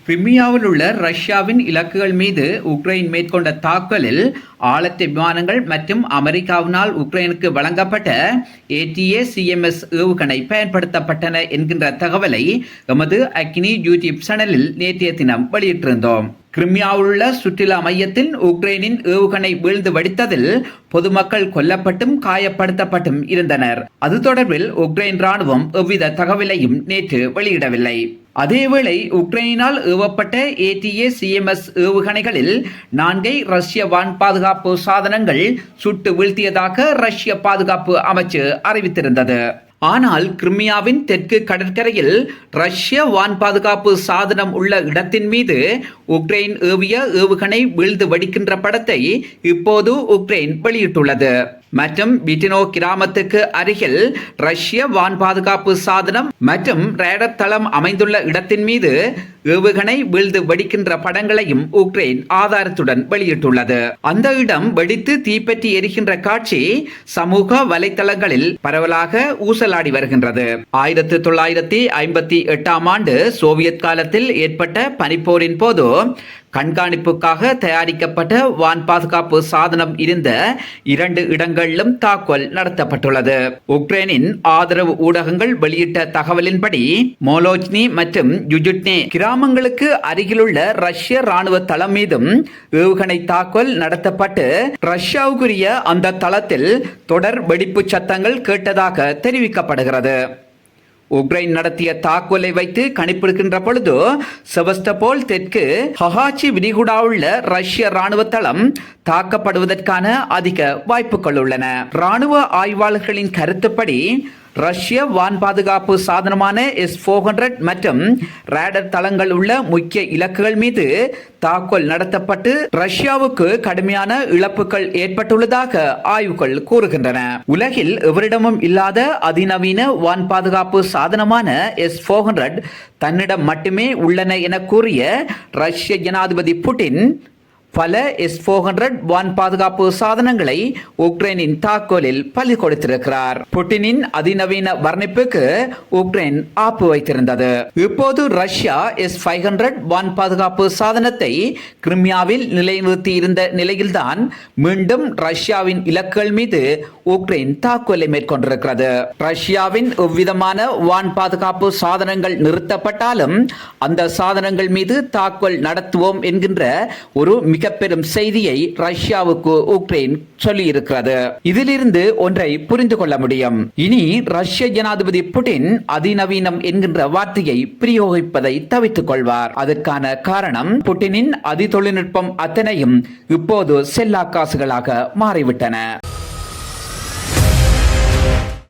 கிரிமியாவில் உள்ள ரஷ்யாவின் இலக்குகள் மீது உக்ரைன் மேற்கொண்ட தாக்குதலில் ஆளத்தை விமானங்கள் மற்றும் அமெரிக்காவினால் உக்ரைனுக்கு வழங்கப்பட்ட ATACMS ஏவுகணை பயன்படுத்தப்பட்டன என்கின்ற தகவலை எமது அக்னி யூடியூப் சேனலில் நேற்றைய தினம் வெளியிட்டிருந்தோம். கிரிமியாவில் உள்ள சுற்றுலா மையத்தில் உக்ரைனின் ஏவுகணை வீழ்ந்து வெடித்ததில் பொதுமக்கள் கொல்லப்பட்டும் காயப்படுத்தப்பட்டும் இருந்தனர். அது தொடர்பில் உக்ரைன் ராணுவம் எவ்வித தகவலையும் நேற்று வெளியிடவில்லை. அதேவேளை உக்ரைனினால் ஏவப்பட்ட ATACMS ஏவுகணைகளில் 4 ரஷ்ய வான் பாதுகாப்பு சாதனங்கள் சுட்டு வீழ்த்தியதாக ரஷ்ய பாதுகாப்பு அமைச்சு அறிவித்திருந்தது. ஆனால் கிரிமியாவின் தெற்கு கடற்கரையில் ரஷ்ய வான் பாதுகாப்பு சாதனம் உள்ள இடத்தின் மீது உக்ரைன் ஏவிய ஏவுகணை வீழ்ந்து வெடிக்கின்ற படத்தை இப்போது உக்ரைன் வெளியிட்டுள்ளது. மற்றும் பிட்டினோ கிராமத்துக்கு அருகில் ரஷ்ய வான் பாதுகாப்பு சாதனம் மற்றும் ரேடர் தளம் அமைந்துள்ள இடத்தின் மீது ஏவுகணை வீழ்ந்து வெடிக்கின்ற படங்களையும் உக்ரைன் ஆதாரத்துடன் வெளியிட்டுள்ளது. அந்த இடம் வெடித்து தீப்பற்றி எரிகின்ற காட்சி சமூக வலைத்தளங்களில் பரவலாக ஊசலாடி வருகின்றது. 1958ஆம் ஆண்டு சோவியத் காலத்தில் ஏற்பட்ட பனிப்போரின் போது கண்காணிப்புக்காக தயாரிக்கப்பட்ட வான் பாதுகாப்பு சாதனம் இருந்த 2 இடங்களிலும் தாக்குதல் நடத்தப்பட்டுள்ளது. உக்ரைனின் ஆதரவு ஊடகங்கள் வெளியிட்ட தகவலின்படி மோலோஜ்னி மற்றும் யுஜுட்னே கிராமங்களுக்கு அருகிலுள்ள ரஷ்ய ராணுவ தளம் மீதும் ஏவுகணை தாக்குதல் நடத்தப்பட்டு ரஷ்யாவுக்குரிய அந்த தளத்தில் தொடர் வெடிப்பு சத்தங்கள் கேட்டதாக தெரிவிக்கப்படுகிறது. உக்ரைன் நடத்திய தாக்குதலை வைத்து கணிப்பிடுகின்ற பொழுது செவஸ்டோபோல் தெற்கு ஹஹாச்சி விரிகுடாவுள்ள ரஷ்ய ராணுவ தளம் தாக்கப்படுவதற்கான அதிக வாய்ப்புகள் உள்ளன. ராணுவ ஆய்வாளர்களின் கருத்துப்படி ரஷ்ய வான் பாதுகாப்பு சாதனமான S-400 மற்றும் ரேடர் தளங்கள் உள்ள முக்கிய இலக்குகள் மீது தாக்குதல் நடத்தப்பட்டு ரஷ்யாவுக்கு கடுமையான இழப்புகள் ஏற்பட்டுள்ளதாக ஆய்வுகள் கூறுகின்றன. உலகில் எவரிடமும் இல்லாத அதிநவீன வான் பாதுகாப்பு சாதனமான S-400 தன்னிடம் மட்டுமே உள்ளன என கூறிய ரஷ்ய ஜனாதிபதி புட்டின் பல S-400 வான் பாதுகாப்பு சாதனங்களை உக்ரைனின் தாக்குதலில் பலி கொடுத்திருக்கிறார். புட்டினின் அதிநவீன வர்ணிப்புக்கு உக்ரைன் ஆப்பு வைத்திருந்தது. இப்போது ரஷ்யா S-500 வான் பாதுகாப்பு சாதனத்தை கிரிமியாவில் நிலைநிறுத்தி இருந்த நிலையில்தான் மீண்டும் ரஷ்யாவின் இலக்குகள் மீது உக்ரைன் தாக்குதலை மேற்கொண்டிருக்கிறது. ரஷ்யாவின் எவ்விதமான வான் பாதுகாப்பு சாதனங்கள் நிறுத்தப்பட்டாலும் அந்த சாதனங்கள் மீது தாக்குதல் நடத்துவோம் என்கின்ற ஒரு பெரும் செய்தியை ரஷ்யாவுக்கு உக்ரைன் சொல்லியிருக்கிறது. இதிலிருந்து ஒன்றை புரிந்து கொள்ள முடியும். இனி ரஷ்ய ஜனாதிபதி புட்டின் அதிநவீனம் என்கின்ற வார்த்தையை பிரயோகிப்பதை தவிர்த்துக் கொள்வார். அதற்கான காரணம் புட்டினின் அதி தொழில்நுட்பம் அத்தனையும் இப்போது செல்லாக்காசுகளாக மாறிவிட்டன.